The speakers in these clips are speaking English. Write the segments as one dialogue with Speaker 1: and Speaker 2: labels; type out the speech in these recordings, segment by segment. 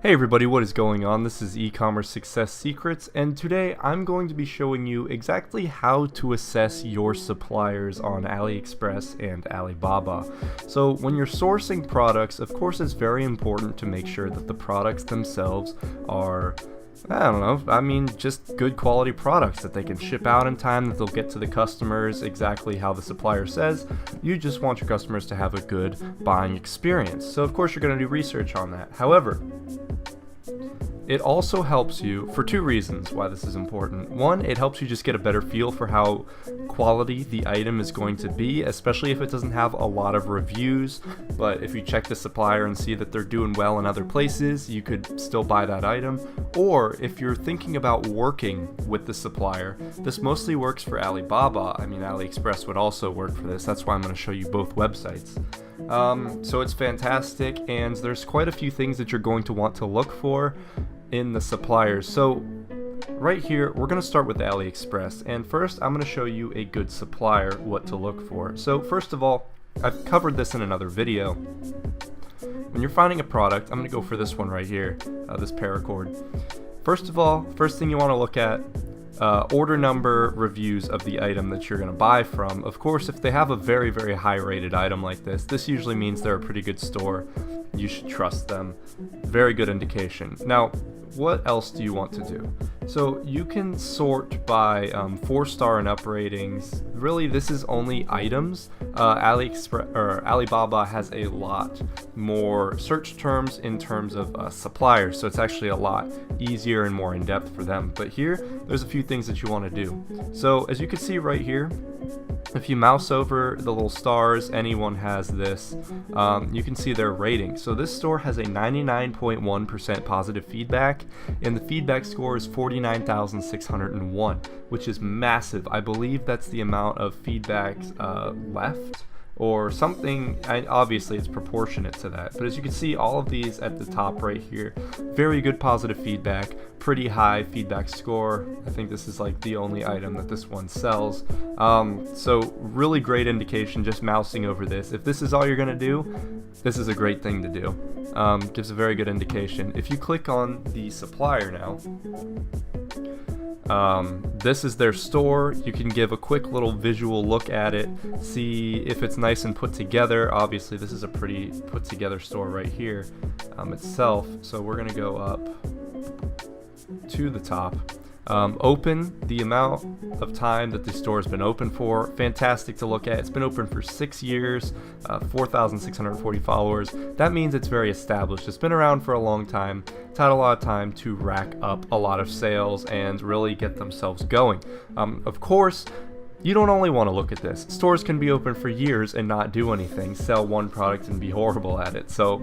Speaker 1: Hey everybody, what is going on? This is E-commerce Success Secrets, and today I'm going to be showing you exactly how to assess your suppliers on AliExpress and Alibaba. So when you're sourcing products, of course it's very important to make sure that the products themselves are just good quality products that they can ship out in time, that they'll get to the customers exactly how the supplier says. You just want your customers to have a good buying experience. So of course you're going to do research on that. However, it also helps you for two reasons why this is important. One, it helps you just get a better feel for how quality the item is going to be, especially if it doesn't have a lot of reviews. But if you check the supplier and see that they're doing well in other places, you could still buy that item. Or if you're thinking about working with the supplier, this mostly works for Alibaba. I mean, AliExpress would also work for this. That's why I'm going to show you both websites. So it's fantastic, and there's quite a few things that you're going to want to look for in the suppliers. So right here we're going to start with AliExpress, and first I'm going to show you a good supplier, what to look for. So first of all, I've covered this in another video. When you're finding a product, I'm going to go for this one right here, this paracord. First of all, first thing you want to look at, order number, reviews of the item that you're going to buy from. Of course, if they have a very high rated item like this usually means they're a pretty good store. You should trust them. Very good indication. Now, what else do you want to do? So you can sort by 4-star and up ratings. Really, this is only items. AliExpress or Alibaba has a lot more search terms in terms of suppliers, so it's actually a lot easier and more in depth for them. But here, there's a few things that you want to do. So as you can see right here, if you mouse over the little stars, anyone has this, you can see their rating. So this store has a 99.1% positive feedback, and the feedback score is 49,601, which is massive. I believe that's the amount of feedback left, or something. Obviously it's proportionate to that, but as you can see, all of these at the top right here, very good positive feedback, pretty high feedback score. I think this is like the only item that this one sells, so really great indication just mousing over this. If this is all you're gonna do, this is a great thing to do. Gives a very good indication. If you click on the supplier now, this is their store. You can give a quick little visual look at it, see if it's nice and put together. Obviously this is a pretty put together store right here itself. So we're gonna go up to the top. Open, the amount of time that the store has been open for, fantastic to look at. It's been open for 6 years, 4,640 followers. That means it's very established. It's been around for a long time. It's had a lot of time to rack up a lot of sales and really get themselves going. Of course, you don't only want to look at this. Stores can be open for years and not do anything, sell one product and be horrible at it. So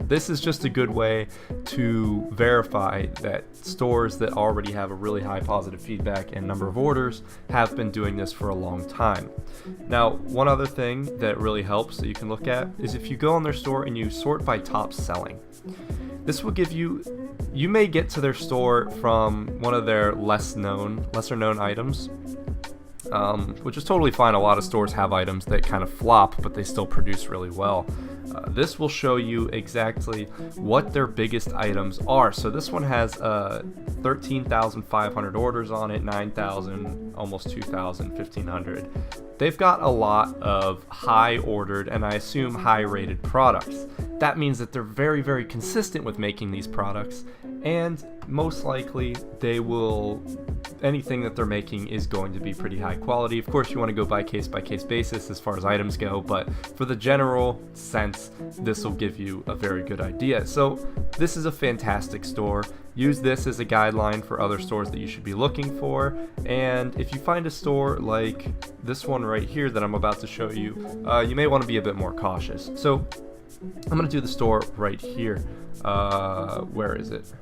Speaker 1: this is just a good way to verify that stores that already have a really high positive feedback and number of orders have been doing this for a long time. Now, one other thing that really helps that you can look at is if you go on their store and you sort by top selling. This will give you may get to their store from one of their lesser known items. Which is totally fine. A lot of stores have items that kind of flop, but they still produce really well. This will show you exactly what their biggest items are. So this one has 13,500 orders on it, 9,000, almost 2,000, 1,500. They've got a lot of high ordered and I assume high rated products. That means that they're very consistent with making these products, and most likely anything that they're making is going to be pretty high quality. Of course, you want to go by case basis as far as items go, but for the general sense, this will give you a very good idea. So this is a fantastic store. Use this as a guideline for other stores that you should be looking for. And if you find a store like this one right here that I'm about to show you, you may want to be a bit more cautious. So I'm going to do the store right here. Where is it?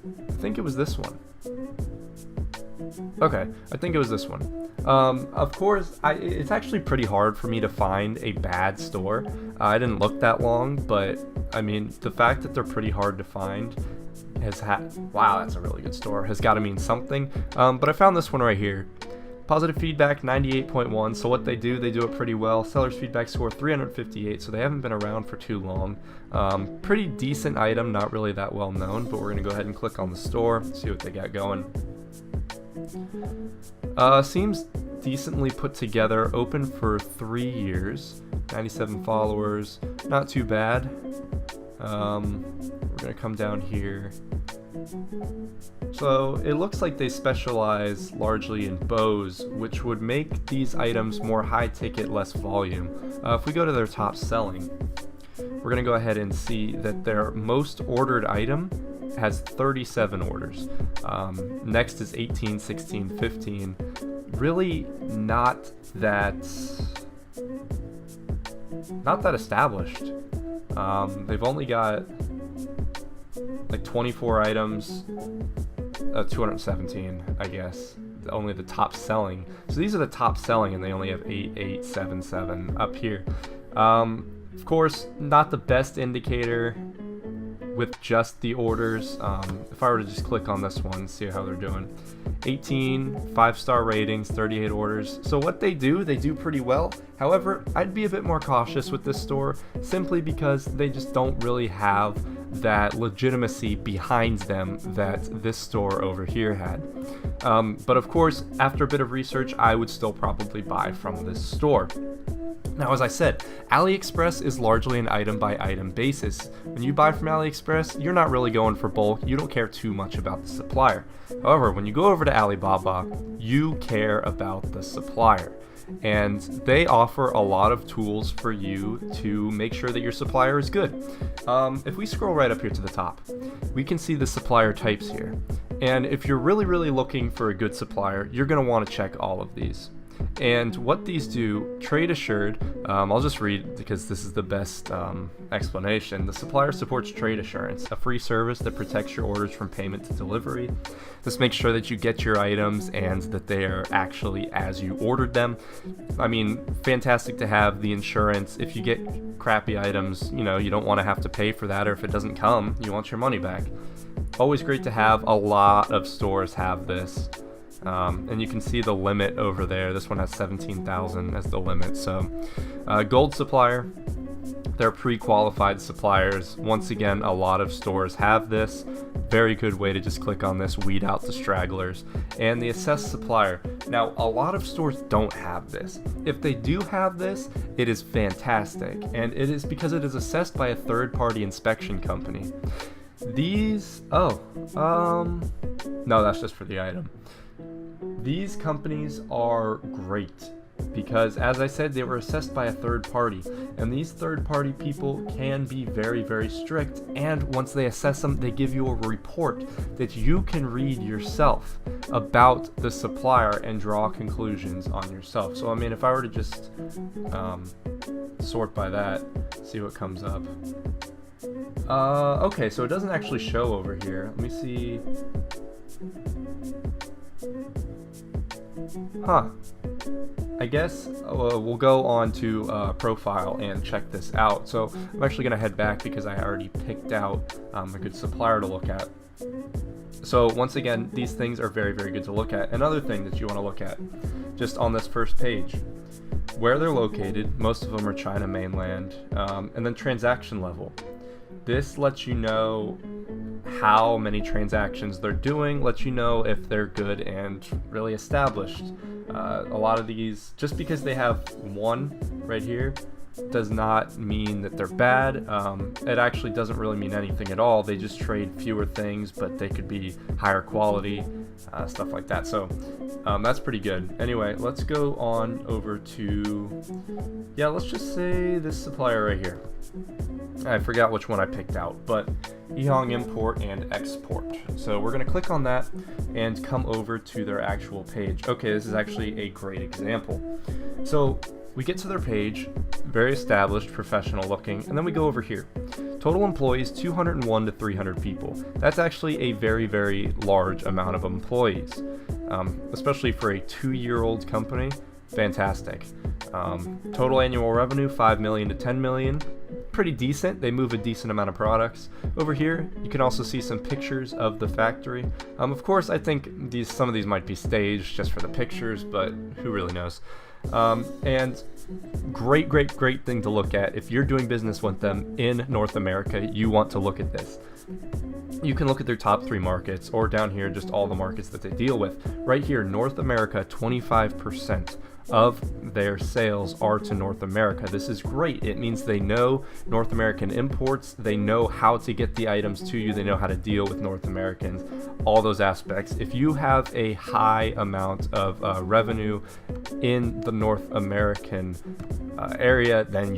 Speaker 1: I think it was this one. Okay, I think it was this one. Of course, it's actually pretty hard for me to find a bad store. I didn't look that long, but I mean, the fact that they're pretty hard to find wow, that's a really good store, has got to mean something. But I found this one right here. Positive feedback 98.1, so what they do it pretty well. Seller's feedback score 358, so they haven't been around for too long. Pretty decent item, not really that well known, but we're going to go ahead and click on the store, see what they got going. Seems decently put together, open for 3 years, 97 followers, not too bad. We're going to come down here. So it looks like they specialize largely in bows, which would make these items more high ticket, less volume. If we go to their top selling, we're going to go ahead and see that their most ordered item has 37 orders. Next is 18, 16, 15. Really not that established. They've only got like 24 items, 217, I guess. Only the top selling. So these are the top selling, and they only have 8, 8, 7, 7 up here. Of course, not the best indicator with just the orders. If I were to just click on this one, see how they're doing. 18 5-star ratings, 38 orders. So what they do pretty well. However, I'd be a bit more cautious with this store, simply because they just don't really have that legitimacy behind them that this store over here had. But of course, after a bit of research, I would still probably buy from this store. Now, as I said, AliExpress is largely an item-by-item basis. When you buy from AliExpress, you're not really going for bulk, you don't care too much about the supplier. However, when you go over to Alibaba, you care about the supplier. And they offer a lot of tools for you to make sure that your supplier is good. If we scroll right up here to the top, we can see the supplier types here. And if you're really looking for a good supplier, you're going to want to check all of these. And what these do, trade assured, I'll just read because this is the best explanation. The supplier supports trade assurance, a free service that protects your orders from payment to delivery. This makes sure that you get your items and that they are actually as you ordered them. I mean, fantastic to have the insurance. If you get crappy items, you know, you don't want to have to pay for that, or if it doesn't come, you want your money back. Always great to have. A lot of stores have this. And you can see the limit over there. This one has 17,000 as the limit. So gold supplier, they're pre-qualified suppliers. Once again, a lot of stores have this. Very good way to just click on this, weed out the stragglers. And the assessed supplier. Now, a lot of stores don't have this. If they do have this, it is fantastic. And it is because it is assessed by a third-party inspection company. These, no, that's just for the item. These companies are great because, as I said, they were assessed by a third party, and these third party people can be very strict, and once they assess them, they give you a report that you can read yourself about the supplier and draw conclusions on yourself. So I mean, if I were to just sort by that, see what comes up. Okay, so it doesn't actually show over here. Let me see. Huh. I guess we'll go on to profile and check this out. So I'm actually going to head back because I already picked out a good supplier to look at. So once again, these things are very good to look at. Another thing that you want to look at, just on this first page, where they're located. Most of them are China mainland, and then transaction level. This lets you know how many transactions they're doing, lets you know if they're good and really established. A lot of these, just because they have one right here, does not mean that they're bad. It actually doesn't really mean anything at all. They just trade fewer things, but they could be higher quality, stuff like that. So that's pretty good. Anyway, let's go on over to, yeah, let's just say this supplier right here. I forgot which one I picked out, but Yihong Import and Export. So we're going to click on that and come over to their actual page. Okay, this is actually a great example. So we get to their page, very established, professional looking, and then we go over here. Total employees, 201 to 300 people. That's actually a very large amount of employees, especially for a 2-year-old company. Fantastic. Total annual revenue, 5 million to 10 million. pretty decent. They move a decent amount of products. Over here, you can also see some pictures of the factory. Of course, I think some of these might be staged just for the pictures, but who really knows? And great thing to look at. If you're doing business with them in North America, you want to look at this. You can look at their top 3 markets, or down here, just all the markets that they deal with. Right here, North America, 25% of their sales are to North America. This is great. It means they know North American imports, they know how to get the items to you, they know how to deal with North Americans, all those aspects. If you have a high amount of revenue in the North American area, then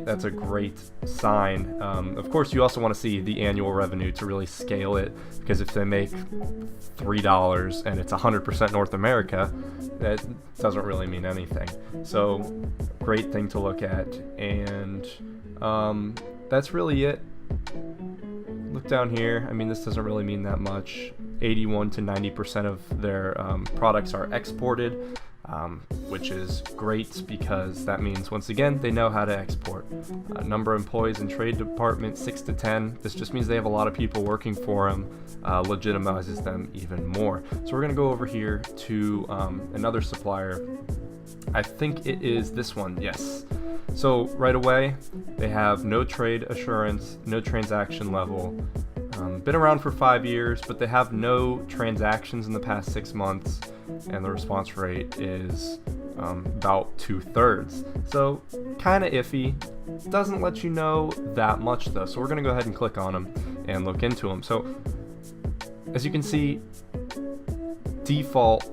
Speaker 1: that's a great sign. Of course, you also want to see the annual revenue to really scale it, because if they make $3 and it's 100% North America, that doesn't really mean anything. So great thing to look at. And that's really it. Look down here. I mean, this doesn't really mean that much. 81 to 90% of their products are exported. Which is great, because that means, once again, they know how to export. Number of employees in trade department, 6 to 10. This just means they have a lot of people working for them, legitimizes them even more. So we're going to go over here to another supplier. I think it is this one, yes. So right away, they have no trade assurance, no transaction level. Been around for 5 years, but they have no transactions in the past 6 months, and the response rate is about 2/3. So kind of iffy. Doesn't let you know that much though. So we're going to go ahead and click on them and look into them. So as you can see, default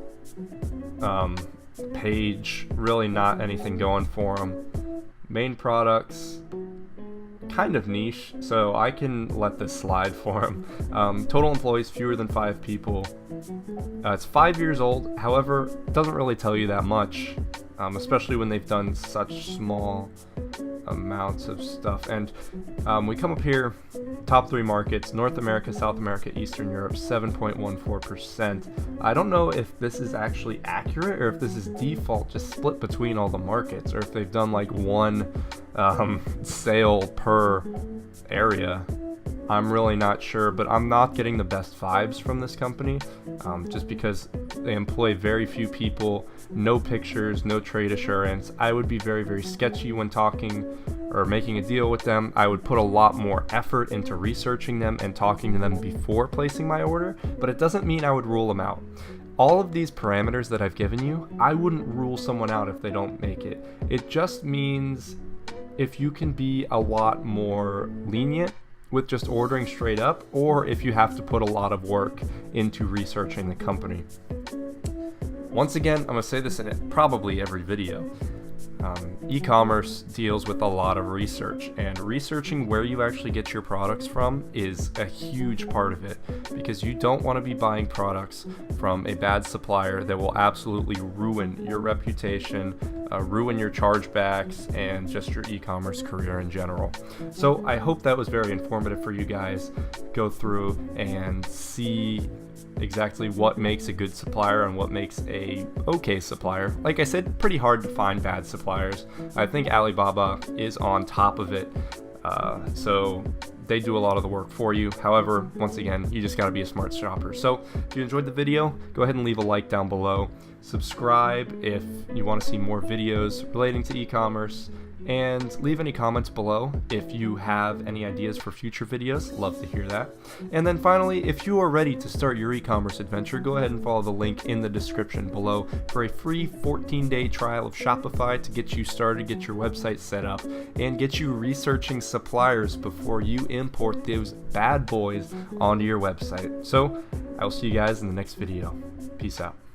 Speaker 1: page, really not anything going for them. Main products, kind of niche, so I can let this slide for them. Total employees, fewer than 5 people. It's 5 years old, however, doesn't really tell you that much, especially when they've done such small amounts of stuff. And we come up here, top 3 markets: North America, South America, Eastern Europe, 7.14%. I don't know if this is actually accurate, or if this is default, just split between all the markets, or if they've done like one sale per area. I'm really not sure, but I'm not getting the best vibes from this company, just because they employ very few people, no pictures, no trade assurance. I would be very sketchy when talking or making a deal with them. I would put a lot more effort into researching them and talking to them before placing my order, but it doesn't mean I would rule them out. All of these parameters that I've given you, I wouldn't rule someone out if they don't make it. It just means if you can be a lot more lenient with just ordering straight up, or if you have to put a lot of work into researching the company. Once again, I'm going to say this in probably every video. E-commerce deals with a lot of research, and researching where you actually get your products from is a huge part of it, because you don't want to be buying products from a bad supplier that will absolutely ruin your reputation, ruin your chargebacks, and just your e-commerce career in general. So I hope that was very informative for you guys. Go through and see exactly what makes a good supplier and what makes a okay supplier. Like I said, pretty hard to find bad suppliers. I think Alibaba is on top of it, so they do a lot of the work for you. However, once again, you just got to be a smart shopper. So if you enjoyed the video, go ahead and leave a like down below. Subscribe if you want to see more videos relating to e-commerce, and leave any comments below if you have any ideas for future videos. Love to hear that. And then finally, if you are ready to start your e-commerce adventure, go ahead and follow the link in the description below for a free 14-day trial of Shopify to get you started, get your website set up, and get you researching suppliers before you import those bad boys onto your website. So I will see you guys in the next video. Peace out.